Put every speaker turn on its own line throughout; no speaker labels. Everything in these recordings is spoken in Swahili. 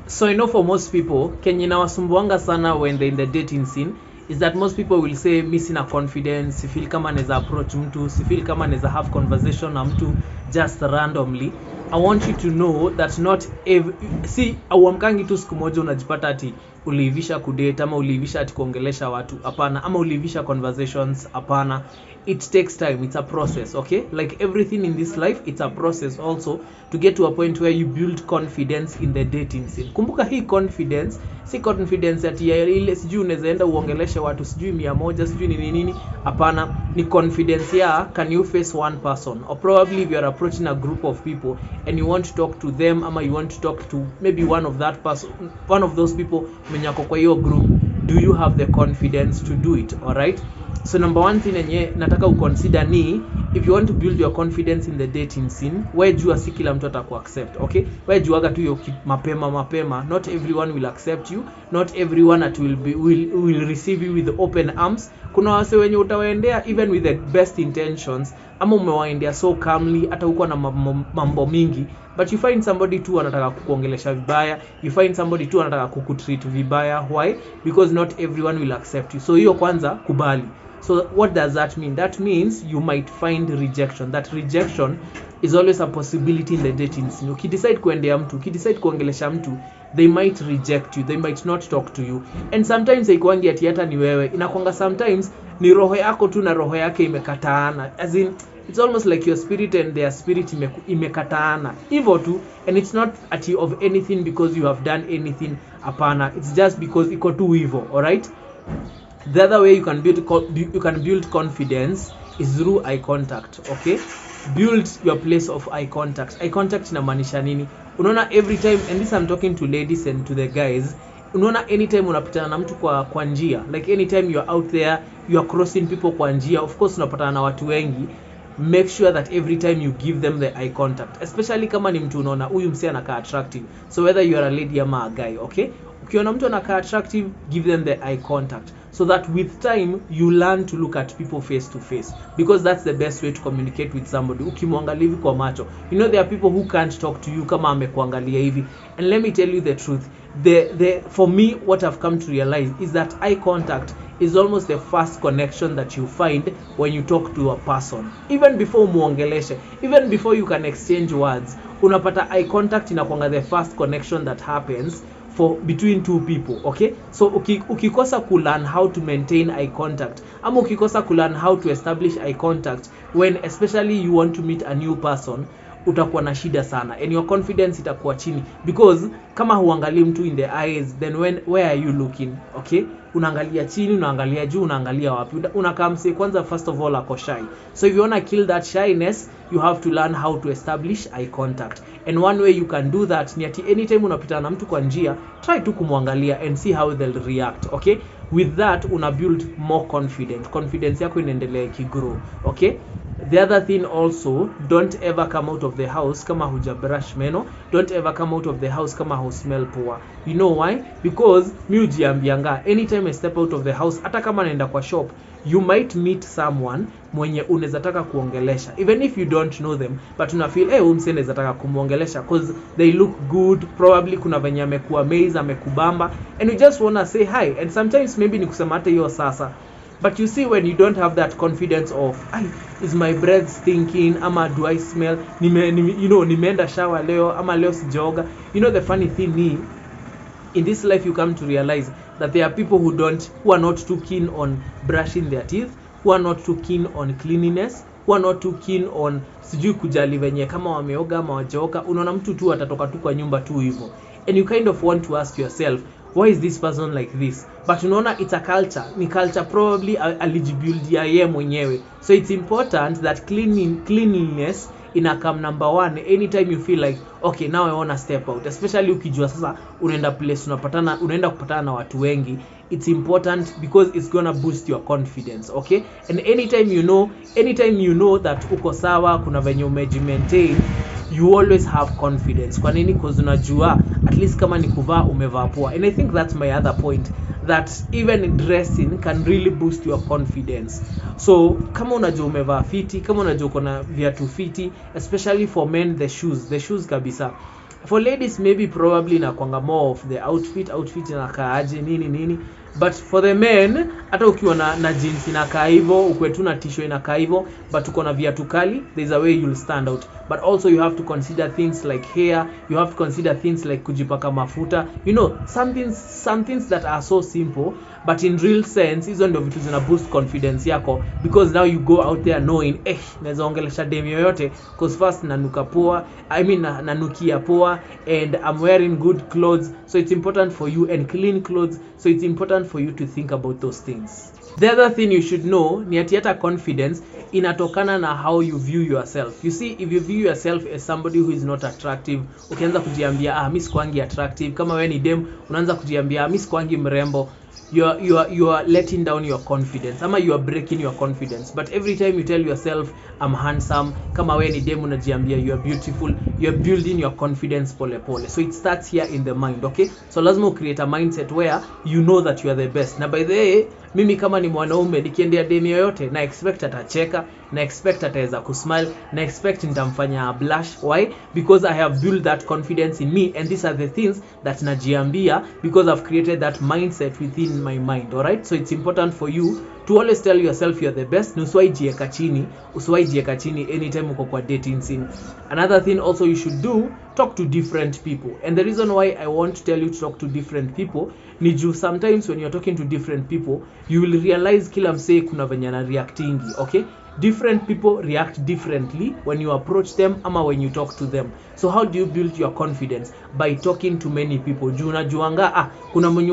So I know for most people kenye nawasumbuanga sana when they're in the dating scene is that most people will say mi sina confidence, sifeel kama naweza approach mtu, sifeel kama naweza have conversation na mtu just randomly. I want you to know that not every, see auamkangi tu siku moja unajipata ati uliivisha kudate ama uliivisha ati kuongelesha watu, hapana, ama uliivisha conversations, hapana. It takes time, it's a process, okay? Like everything in this life, it's a process also to get to a point where you build confidence in the dating scene. Kumbuka hii confidence si confidence ati ya ile sijui unaweza enda uongeleshe watu sijui 100 sijui ni nini, hapana. Ni confidence ya can you face one person, or probably if you are approaching a group of people and you want to talk to them ama you want to talk to maybe one of that person, one of those people mwenye ako kwa hiyo group, do you have the confidence to do it? All right. So number one thing yenye nataka uconsider ni if you want to build your confidence in the dating scene, wewe jua si kila mtu atakuaccept, okay? Wewe juaga tu hiyo mapema, not everyone will accept you, not everyone will receive you with open arms. Kuna wase wenye utawaendea even with the best intentions, ama umewaendea so calmly hata uko na mambo mingi, but you find somebody tu anataka kukuongelesha vibaya, you find somebody tu anataka kukutreat vibaya. Why? Because not everyone will accept you. So hiyo kwanza kubali. So what does that mean? That means you might find rejection. That rejection is always a possibility in the dating scene. Ukidecide kuendea mtu, ukidecide kuongelesha mtu, they might reject you, they might not talk to you. And sometimes haikuangi ati hata ni wewe, inakwanga sometimes ni roho yako tu na roho yake imekataana, as in it's almost like your spirit and their spirit imekataana hivyo tu. And it's not ati of anything because you have done anything, hapana, it's just because iko tu hivyo. All right. The other way you can build confidence is through eye contact, okay? Build your place of eye contact. Eye contact inamaanisha nini? Unaona every time, and this I'm talking to ladies and to the guys, unaona anytime unapatana na mtu kwa njia, like anytime you're out there, you are crossing people kwa njia, of course unapatana na watu wengi, make sure that every time you give them the eye contact, especially kama ni mtu unaona huyu msee anakaa attractive. So whether you are a lady ama a guy, okay? Ukiona mtu anakaa attractive, give them the eye contact, so that with time you learn to look at people face to face, because that's the best way to communicate with somebody. Ukimwangalia hivi kwa macho, you know there are people who can't talk to you kama amekuangalia hivi. And let me tell you the truth, for me what I've come to realize is that eye contact is almost the first connection that you find when you talk to a person. Even before muongeleshe, even before you can exchange words, unapata eye contact inakuanga the first connection that happens for between two people, okay? So ukikosa ku learn how to maintain eye contact, ama ukikosa ku learn how to establish eye contact when especially you want to meet a new person, utakuwa na shida sana and your confidence itakuwa chini, because kama huangalii mtu in the eyes, then where are you looking, okay? Unaangalia chini, unaangalia juu, unaangalia wapi? Unakaa mse kwanza first of all ako shy. So if you want to kill that shyness, you have to learn how to establish eye contact. And one way you can do that ni ati anytime unapita na mtu kwa njia, try tu kumwangalia and see how they'll react, okay? With that una build more confidence yako inaendelea ikigrow, okay? The other thing also, don't ever come out of the house kama huja brush meno, don't ever come out of the house kama hu smell poor. You know why? Because mi hujiambianga anytime I step out of the house, hata kama naenda kwa shop, you might meet someone mwenye unaweza taka kuongelesha, even if you don't know them, but una feel huyu msee naweza taka kumuongelesha because they look good, probably kuna venye amekuwa amazed, amekubamba, and you just wanna say hi. And sometimes maybe ni kusema hata hiyo sasa. But you see, when you don't have that confidence of, is my breath stinking, ama do I smell, nimeenda shower leo, ama leo sijaoga. You know, the funny thing is, in this life you come to realize that there are people who are not too keen on brushing their teeth, who are not too keen on cleanliness, who are not too keen on sijui kujali venye kama wameoga ama wajaoga. Unaona mtu tu atatoka tu kwa nyumba tu hivyo, and you kind of want to ask yourself, why is this person like this? But unaona it's a culture, ni culture probably alijibuild ya yeye mwenyewe. So it's important that cleanliness inakam number one anytime you feel like, okay, now I want to step out, especially ukijua sasa unaenda place unaenda kupatana na watu wengi. It's important because it's gonna boost your confidence, okay? And anytime you know that uko sawa, kuna venye umejimaintain, you always have confidence. Kwa nini? Because unajua at least kama ni kuvaa umevaa poa. And I think that's my other point, that even dressing can really boost your confidence. So kama unajua umevaa fiti, kama unajua uko na viatu fiti, especially for men, the shoes kabisa. For ladies maybe probably inakwanga more of the outfit inakaaje nini, but for the men hata ukiwa na jeans inakaa hivyo, ukwe tu na t-shirt inakaa hivyo, but uko na viatu kali, there's a way you'll stand out. But also you have to consider things like hair, you have to consider things like kujipaka mafuta, you know, some things that are so simple, but in real sense hizo ndio vitu zina boost confidence yako, because now you go out there knowing naweza ongelesha dem yoyote, because first nanuka poa, nanukia poa, and I'm wearing good clothes, so it's important for you, and clean clothes, so it's important for you to think about those things. The other thing you should know ni ati hata confidence inatokana na how you view yourself. You see, if you view yourself as somebody who is not attractive, ukianza kujiambia mimi sikwangi attractive, kama wewe ni dem unaanza kujiambia mimi sikwangi mrembo, you are letting down your confidence, ama you are breaking your confidence. But every time you tell yourself I'm handsome, kama wewe ni dem unajiambia you are beautiful, you are building your confidence pole pole. So it starts here in the mind, okay? So lazima create a mindset where you know that you are the best. Na by the way, mimi kama ni mwanaume nikiendea dem yoyote na expect atacheka, na expect ataweza kusmile, na expect nitamfanya blush. Why? Because I have built that confidence in me, and these are the things that najiambia because I've created that mindset within my mind. Alright, so it's important for you to always tell yourself you're the best. Usiwaijieka chini anytime uko kwa dating scene. Another thing also you should do, talk to different people. And the reason why I want to tell you to talk to different people ni juu sometimes when you're talking to different people you will realize kila msee kuna venye na reactingi, okay? Different people react differently when you approach them ama when you talk to them. So how do you build your confidence? By talking to many people. Juu unajuanga kuna mwenye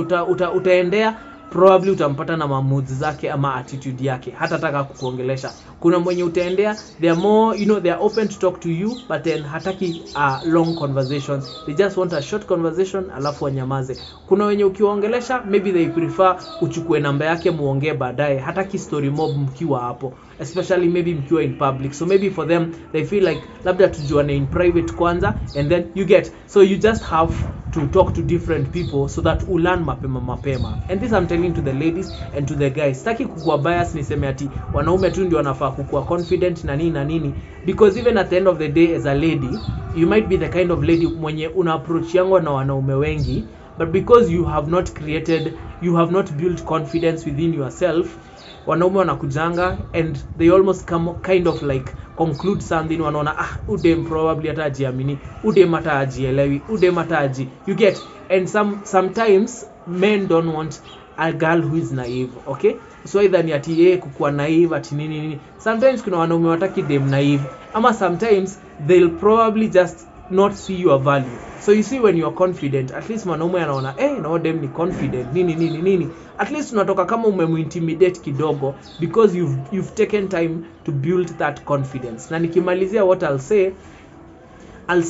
utaendea, probably utampata na moods zake ama attitude yake, hata taka kukuongelesha. Kuna mwenye utaendea, they are more, they are open to talk to you, but then hataki long conversations, they just want a short conversation alafu wanyamaze. Kuna wenye ukiongelesha maybe they prefer uchukue namba yake muongee baadaye, hataki story mob mkiwa hapo, especially maybe mkiwa in public. So maybe for them they feel like labda tujuane in private kwanza, and then you get, so you just have to talk to different people so that ulan mapema. And this I'm telling to the ladies and to the guys. Sitaki kukua bias niseme ati wanaume tu ndio wanafaa kukua confident na nini, because even at the end of the day as a lady you might be the kind of lady mwenye una approach yangu na wanaume wengi, but because you have not built confidence within yourself, wanaume wanakujanga and they almost come kind of like conclude something, wanaona udem probably hata ajiamini, udem hata ajielewi, udem hata you get. And sometimes men don't want a girl who is naive, okay? So either ni ati kukua naive ati nini. Sometimes kuna wanaume wataki dem naive, ama sometimes they'll probably just not see your value. So you see, when you are confident, at least mwanaume anaona na dem ni confident nini, at least unatoka kama umemintimidate kidogo, because you've taken time to build that confidence. Na nikimalizia what I'll say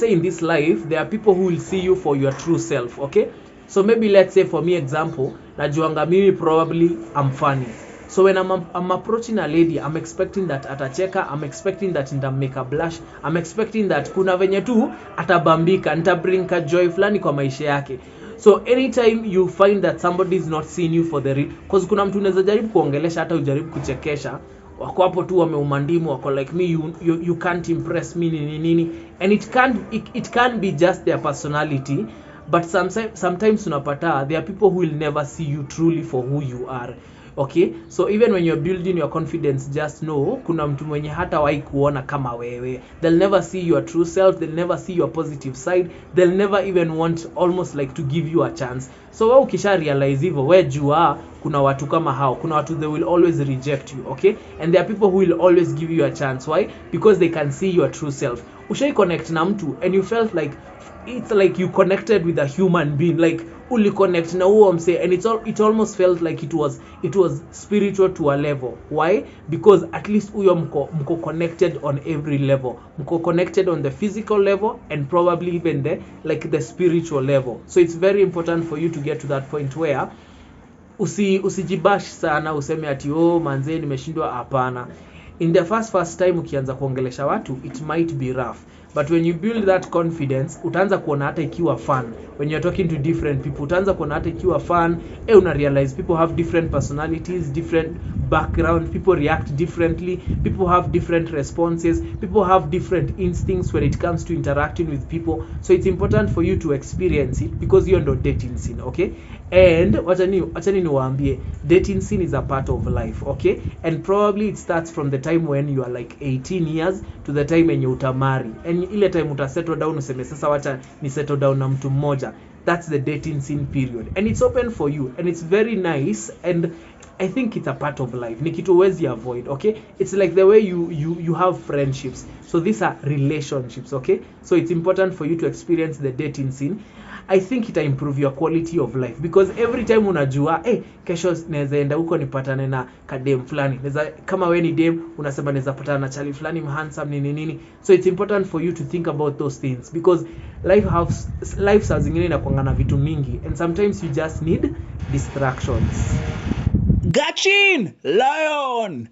in this life, there are people who will see you for your true self, okay? So maybe let's say for me example, najuanga mimi probably I'm funny. So when I'm approaching a lady, I'm expecting that atacheka, I'm expecting that nitamake a blush, I'm expecting that kuna venye tu atabambika, nitabring ka joy flani kwa maisha yake. So anytime you find that somebody is not seeing you for the real, because kuna mtu unaweza jaribu kuongelesha hata ujaribu kuchekesha, wako hapo tu wameumandimu, wako like me, you can't impress me nini, and it can't be just their personality, but sometimes unapata there are people who will never see you truly for who you are. Okay, so even when you're building your confidence, just know kuna mtu mwenye hata wahi kuona kama wewe. They'll never see your true self, they'll never see your positive side, they'll never even want almost like to give you a chance. So wewe ukisha realize hivyo, wewe jua kuna watu kama hao, kuna watu they will always reject you, okay? And there are people who will always give you a chance. Why? Because they can see your true self. Ushai connect na mtu and you felt like it's like you connected with a human being, like uli connect na huo mse, and it almost felt like it was spiritual to a level. Why? Because at least huyo mko connected on every level, mko connected on the physical level and probably even the spiritual level. So it's very important for you to get to that point where usijibash sana useme ati manze nimeshindwa. Hapana. In the first time ukianza kuongelesha watu, it might be rough, but when you build that confidence utaanza kuona hata ikiwa fun when you're talking to different people, utaanza kuona hata ikiwa fun una realize people have different personalities, different background, people react differently, people have different responses, people have different instincts when it comes to interacting with people. So it's important for you to experience it because you're not dating scene, okay? And wachani niwaambie, dating scene is a part of life, okay? And probably it starts from the time when you are like 18 years to the time when you utamari, and ile time uta settle down useme sasa wacha ni settle down na mtu mmoja. That's the dating scene period, and it's open for you, and it's very nice, and I think it's a part of life. Ni kitu huwezi avoid, okay? It's like the way you have friendships. So these are relationships, okay? So it's important for you to experience the dating scene. I think ita improve your quality of life because every time unajua kesho naweza enda huko nipatane na kadem fulani, kama wewe ni dem unasema naweza patana na chali fulani handsome nini. So it's important for you to think about those things because life saa zingine inakuanga na vitu mingi, and sometimes you just need distractions.
Gachin Lion.